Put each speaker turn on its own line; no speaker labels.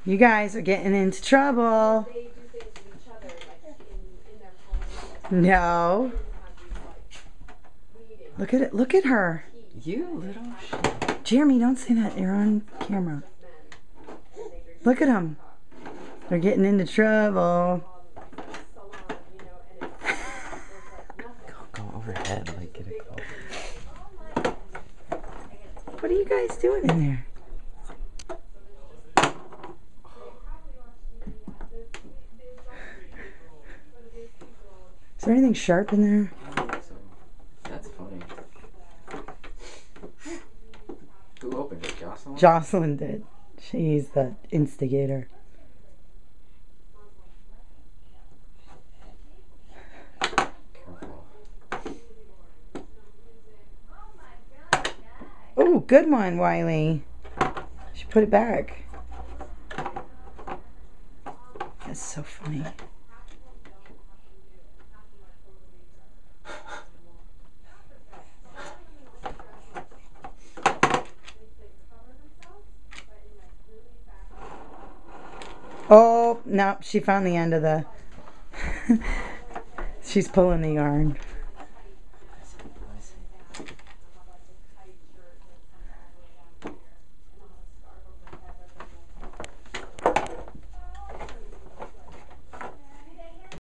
You guys are getting into trouble.
They do things to each other, like in their phones.
No.
Reading.
Look at it. Look at her.
You little shit.
Jeremy, don't say that. You're on camera. Look at them. They're getting into trouble.
Go overhead, like get it close.
What are you guys doing in there? Is there anything sharp in there?
That's funny. Who opened it? Jocelyn?
Jocelyn did. She's the instigator.
Careful.
Oh, good one, Wiley. She put it back. That's so funny. Oh, no, she found the end of the... She's pulling the yarn.